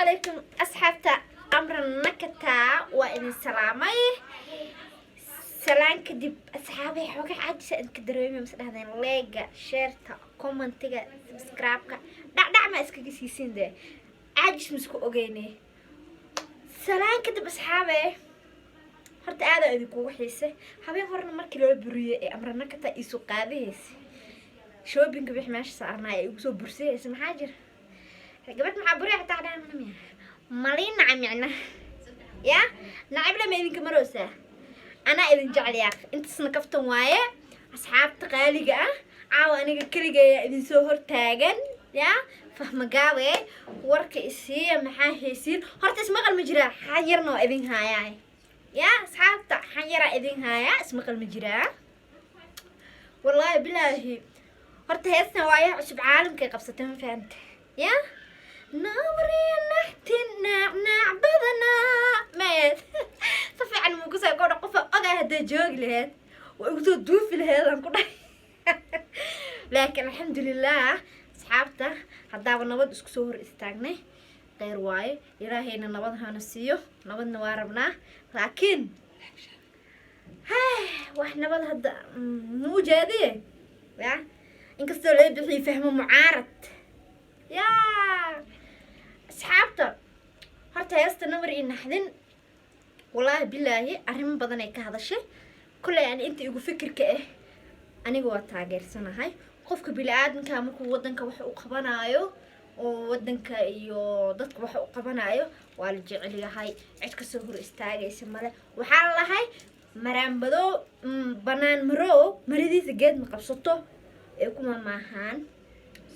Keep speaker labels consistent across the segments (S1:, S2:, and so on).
S1: عليكم أصحابتا أمر النكتا وإن سلامي سلام كدب أصحابي حوجة عاجزة إنك تدريمي مثل هذين لايك شيرتا كومنتيجا سبسكرايبك دع ما إسكي سيسين ده عاجز مسكو أوجيني سلام كدب أصحابي horta aad ay idinku xiisay habeen horna markii loo buriyay ee amrana ka taa isu qaadaysi shopping bix meesha saarnaa ay ugu soo bursayay maxaa jir gabadh maxaa buriya taa dhaanamiya malin nacamina ya nacibla ma idinka maroosa ana idin jecliyaa intaasna kaftan waaye asxaabta qaaliga ah caawa aniga kaligeey idin soo hortaagan ya fahma gaawe warka isiya maxaa heesiin horta ismaqal ma jira xayirno idin haayay يا أصحابتا حنيرة إذن هايا اسمك المجراء والله بالله هرت هيسنا وايا عشب عالم كي قبستهم فهمت يا نامري نحتن نعناع بدنا ميت صفي عن مقصة يقول قفة أغا هدا جوج لهاد ويقصوا دوف لهاد لكن الحمد لله أصحابتا هدا ونبض اسكسور استاغني غير واي إلهينا نبضها نسيو نبض نواربنا لكن واحنا نبض هدا مو جادية يا إنكستو لي بحي فهمو معارض يا أصحابتا هرتا ياستا نمري إن حدين والله بالله أرهم بدنا هذا الشيء كله يعني أنت يقول فكر كإيه أنا جوا تاجر سنة هاي قفك بالعادن كامك ودنك وحق قبنايو ودنka iyo dadka waxa uu qabanayo waa la jecel yahay cid ka soo hor istaagaysa male waxa la lahay maraanbado banaan maro maridiisa geed ma qabsato ee kuma maahan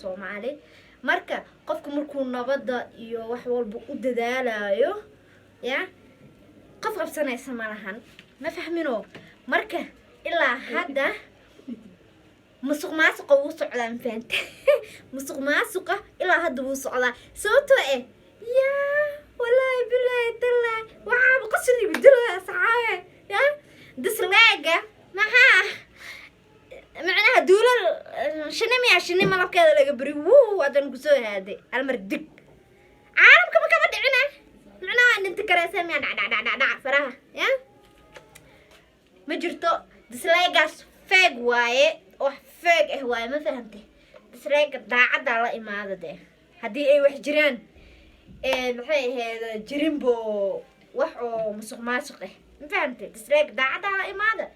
S1: Soomaali marka qofku markuu nabada iyo wax walba u dadaalayo ya qof qabsanaysa malahan ma fahmino marka ilaa hadda مسق ماسق وصعدا فهمت مسق ماسقة إلا هاد وصعدا صوته إيه يا والله بالله تلا وعاب قصري بدلها صعاية يا دسلاقة معها معناها دولة شنمي ما لك كذا لقى بري وو هذا نقصه هذه المردق عارف كم دعنا معناها إن أنت كراسة مع دع صراحة يا مجرتو دسلاقة فاق واي وحفاق هواي ما فهمتي بس رايق داعد على إمادة ده هدي أي واحد جيران محي هذا جريمبو وحو مسق ماسقه ما فهمتي بس رايق داعد على إمادة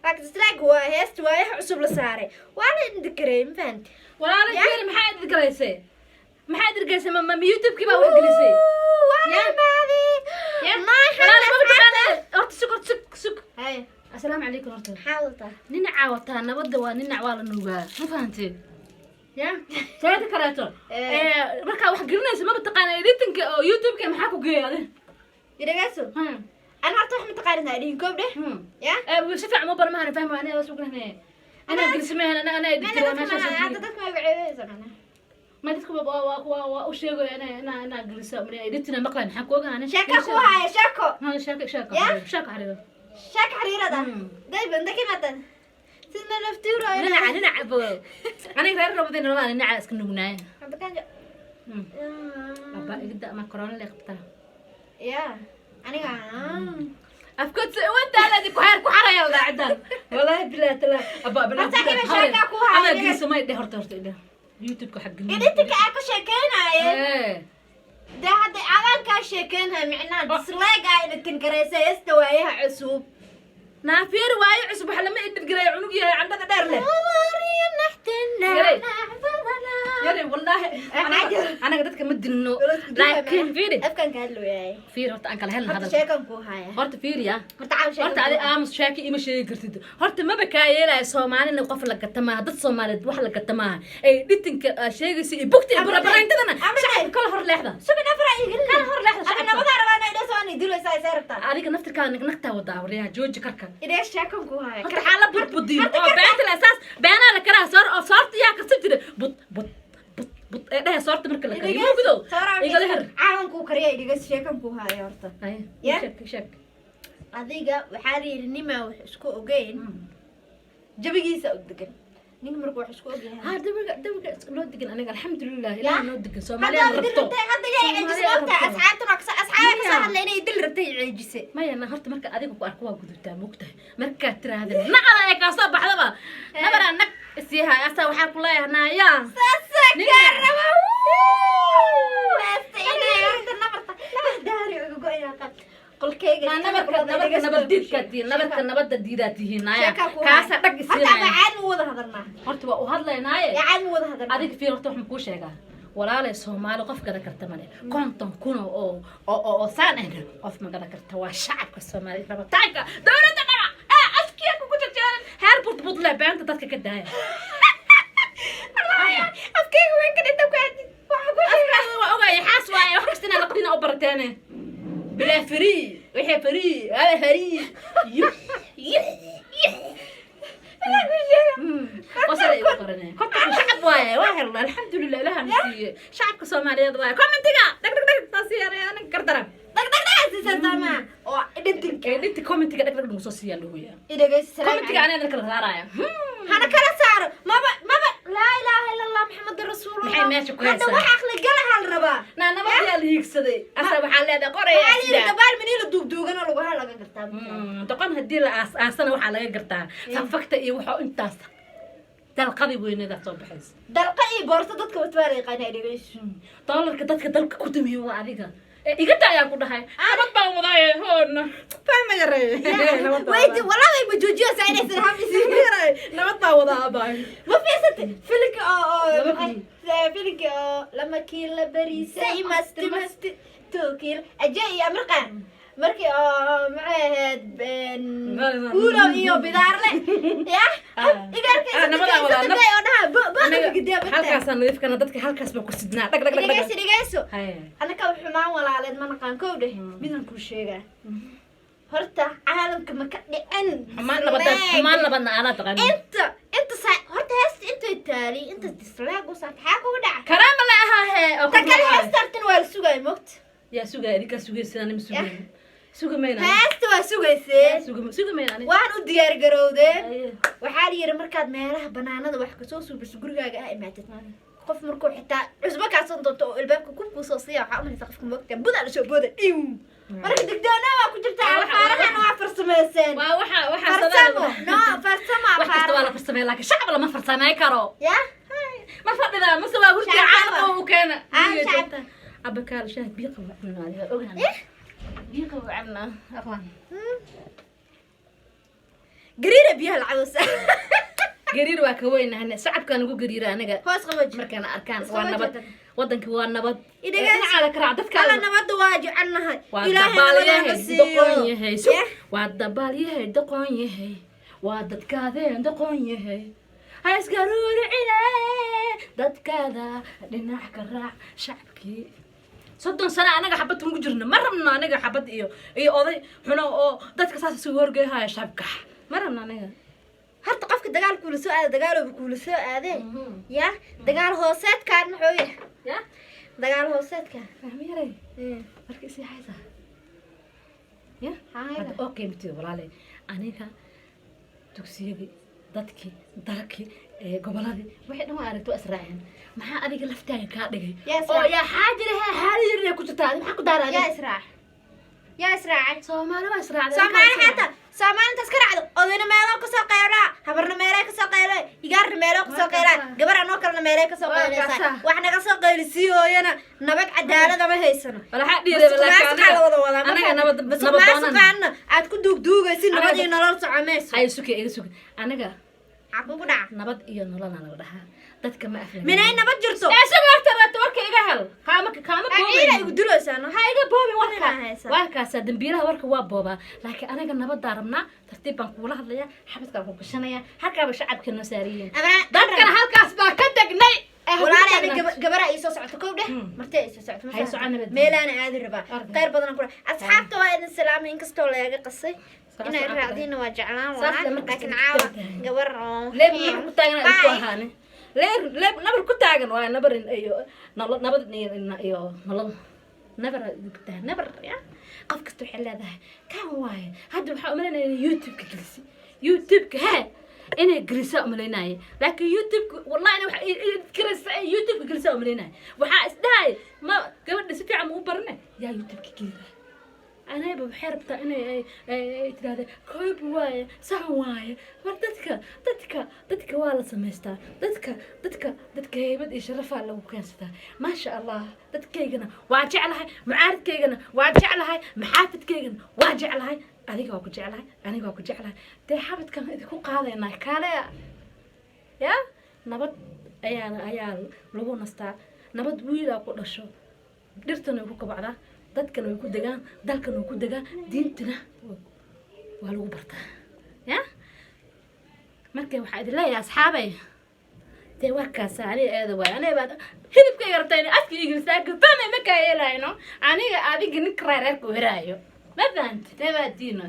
S1: لكن بس رايق هو هيست وايح عصب لساري وانا ندكري ما فهمتي
S2: ولا أنا كير محاد ذكريسي محاد ذكريسي ما يوتيوب كيف أقول جلسي
S1: وانا بعدي
S2: يا
S1: ما
S2: ما بتقال أرت سك
S1: هاي
S2: السلام عليكم ورحمة
S1: حاولته
S2: ننع وطانا بدوا ننع ولا نوجا ما فهمتي يا سيد كراتو مركا واحد قلنا اسمه بتقانا إديتنك يوتيوب كم حكوا جيا
S1: يدرسوا أنا عرفت إحنا تقارنها لين كوب ده يا
S2: وشفع مو برمانة فاهمة أنا بس بقول هنا أنا قلت سمعها أنا إديت ما شاء
S1: عددك ما بعيد زمان
S2: ما تذكر بابا وش يقول أنا قلت سمعها إديتنا مقلن حكوا أنا
S1: شاكا أخوها يا شاكو
S2: ها شاكا شاكا حريرة
S1: شاك حريرة ده دايما ده كيف سيدنا نفتورة
S2: ننع بو أنا غير ربنا ربنا ننع اسكن نبناه
S1: هذا كان
S2: أبا يبدأ مكرونة اللي قبتها
S1: يا أنا
S2: أفكت وأنت على ذيك كحرة يلا عدل والله بالله تلا أبا بنا أنا قلت ما يدي هرت إده يوتيوب كحق
S1: إذا تكأكو شكينا إيه ده هذا على كاشكينها معناه دسلاقة إذا تنكريسة يستويها عصوب
S2: نافير واي عصب حلا ما يدب قراي عنق يا عندك دار له
S1: مريم نحتنا
S2: يا والله أنا قدرت كمد إنه لكن فيري
S1: أفكان كهلو ياي
S2: فيري هرت أنكل هلا
S1: هذا شيكم كوهاي
S2: هرت فيري يا
S1: هرت عاوش
S2: هرت على آمس شاكي إيش شيء قرتيد هرت ما بكاي لا سومالي إنه قفل لك التماه ضد سومالي واحد لك التماه إيه ديتنك شيء يصير بوكتي برا أنت أنا شعب كل هر لحظة
S1: شو بنفرق يقول
S2: كل هر لحظة
S1: أنا ما بعرف أنا إذا سواني دلوا ساي سيرتا
S2: عليك نفتر كان نكتة وداوريها جوج كركا
S1: إذا شيكم كوهاي
S2: هرت حالة بودين بيت الأساس بينا لك راه صارت يا كسبت بط ده صارت مركل لك يمو كده يقول هر
S1: عاون كو كريه إذا شيكم كوهاي هرتا
S2: يا شك
S1: adiga waxaa la yiri nima wax isku ogeyn jabigiisa u degan nin markuu wax isku ogeyn
S2: ها دبل لو دقن أنا الحمد لله لا نو دقن سومالي أنا ربطو
S1: hadda rabtay ceejise
S2: maya na horta marka adiga ku arko waa gudubtaa moogtahay markaad tiraahda nacada ay kaa soo baxdaba nabara nag isiihay asaa waxaa ku leeyahay naayaa
S1: sasa karaba basta inay horta nabarta daari ugu go'aya qad qolkeyga
S2: nabarka nabada diidaa tihiin naaya kaasa dhag isiinaya
S1: caan u wada hadalnaa
S2: horta waa u hadlaynaaye
S1: caan u wada hadalnaa
S2: adiga fiir horta waxaan kuu sheegaa walaalay Soomaali qof gada karta male konton kun oo saan ah qof ma gada karta waa shacabka Soomaali rabitaanka dawladda dhana askiya ku jirtaan heer budbud la baanta dadka ka daaya
S1: afkeyga way ka dhinta ku aadi waxa ku
S2: afkaaga waa ogay xaas waaye wax kasta la qadina u barateene bila free wixii free ala free وصل يقرني كنت شعب واي واهر الحمد لله لها مسيه شعب كصومالي واي كومنتيغا دق دق دق تصير انا قردره
S1: دق دق دق سيسما او
S2: انت كومنتيغا دق دق مسوسيا لو يا
S1: ادغ السلام
S2: كومنتيغا انا كلا سارايا
S1: انا كلا سار ما لا اله الا الله محمد رسول الله
S2: maxay meesha ku haysaa
S1: hada waxa aqli galaha la rabaa
S2: naana waxaa la hiigsaday asa waxaa leedahay qoraya
S1: sida dabaal mini la duugduugana lagu hal laga gartaa
S2: doqon hadii la aasana waxaa laga gartaa fafakta iyo waxa intaas dalqadi weynada soo baxaysa
S1: dalqa iyo boorto dadka watwaari qanay dhigayso
S2: doolarka dadka dalka ku dumiyo waa adiga iga taayaan ku dhahay nabad baan wadaay hoona fahma yaray
S1: waydi walaa ma joojiyo saaynaysay hamisi
S2: yaray nabad baan wadaa baay
S1: ma fiirsatay filka filka lama kiila bariisay masti tookil ajay amrqan markii maxaad ulo iyo bidaarle ya igarka
S2: nabada
S1: wadaa
S2: halkaas nadiifkana dadka halkaas ba ku sidnaa dhag dhag dhag
S1: dhigayso anaka xumaan walaaleed ma naqaan kowdhe midan ku sheegaa horta caalamka ma ka dhicin
S2: xumaan labadna ala taqaan
S1: inta horta heesta inta taali inta dislaagu saxaa ku dhaca
S2: karaama la aha he
S1: ta kale heestartan waa sugay mogt
S2: yaa sugay idinka sugaysan ma sugay sugamayna
S1: heesta waa sugaysay
S2: sugamayna
S1: waan u diyaar garowdeen waxaa la yiri markaad meelaha banaanada wax ka soo suubiso gurigaaga ah imaatid qof markuu xitaa cusba ka soo doonto oo albaabka ku soo siiya waxa u maraysa qofka moogta buda la soo booda marka degdegna waa ku jirtaa faarahan waa farsameyseen
S2: waxa
S1: farsamo no farsamo
S2: wax kasta waa la farsameeyay laakiin shacab lama farsameey karo
S1: ya
S2: ma fadhida ma soo waa hurti caalad oo keena abakaal shaah biiqa waxna ogaana biiqa waxna aqwan
S1: gariira biyaha lacawsa
S2: gariir waa ka weynahna shacabkan ugu gariira anaga
S1: hoos qabaj
S2: markaan arkaan waa nabad wadanki waa nabad
S1: idagaala
S2: kara dadka
S1: ala nabad waa jecelnahay
S2: ilaahay doqon yahay waa dabaal yahay doqon yahay waa dadkaadeen doqon yahay hays garuuricina dadkaada dhinac ka raac shacabkii soddon sano anaga xabad ugu jirna ma rabno anaga xabad iyo oday xuno oo dadka saas isugu horgeeyay shacabka ma rabno anaga
S1: horta qofka dagaal kula soo aad dagaal oo kula soo aadeen ya dagaal hooseedkaan maxuu yahay
S2: ya
S1: dagaal hooseedka
S2: fahmiyaray markii si haysa ya hada okay miti walaale aniga tugsiyadii dadkii dalkii goboladii wixii dhan waa aragto israaceen maxaa adiga laftaaga ka dhigay oo yaa xaajiraha xaaliyirna ku jirtaa maxaa ku daaraa
S1: yaa israacay
S2: Soomaali waa israacay
S1: Soomaali hata Soomaali inta iska raacdo odayna meelo ka soo qeylaa habarna meelo ka soo qeylaa igaarna meelo ka soo qeylaa gabar anoo kalena meelo ka soo qeylaa wax naga soo qeylisiiyooyana nabad cadaalad ma haysano
S2: wala xadiiday
S1: laakiin anaga nabad aad ku duugduugaysid nabad iyo nolol socomayso
S2: hay suki iga suki anaga
S1: xaquuq dhac
S2: nabad iyo nolol la dhahaa dadka ma aflaan
S1: minay nabad jirto
S2: isaga warka iga hel kaama
S1: boobay igu duloosana
S2: ha iga boobay warkaas dambiilaha warka waa booba laakiin anaga nabad daarabna tartiib baan kula hadlaya xabadka ku gashanaya halka shacabka noo saariyeen dadkana halkaas baa ka tagnay
S1: walaalahay gabara ay soo socoto kowdhe martay ay soo socoto meelaana aadi rabaa qayr badan ku asxaabta waa idin salaamay inkastoo laga qasay inay raacdiina waa jeclaan lahaa laakiin caawa gabar oo
S2: leeb ku taagan ay ku ahaane leeb nabar ku taagan waa nabar iyo nabad iyo nolol nabar ku taagan nabar ya qof kasta waxay leedahay kan waaye hadda waxa u maleynayaa YouTube-ka gelisi YouTube-ka ha inay gelisa u maleynayaa laakiin YouTube-ka wallahi waxa gelisa YouTube-ka gelisa u maleynayaa waxa isdahay ma gabadha si fiican u barne yaa YouTube-ka gelisa أنا بحربتا إني تراده كوب واي سهم واي ودتك والله سميستا دتك هيبد يشرف على وكانستا ما شاء الله دتكيغنا واجع لهاي معارضكيغنا واجع لهاي محافدكيغنا واجع لهاي أنا ku jeclahay aniga ku jeclahay tay xabadkan idinku qaadayna kale ya nabad ayaa lagu nastaa nabad wiila ku dhasho dhirtana ku kabacda dadkana way ku degaan dalkana way ku degaan diintana waa lagu bartaa ya markay waxa idin leeyahay asxaabay tay waa ka saari eeda way aniga baad hilibka yartayna afki igilsaaga fama ma ka yeelayno aniga adiga nin reer ku heraayo ما فهمت تبادينه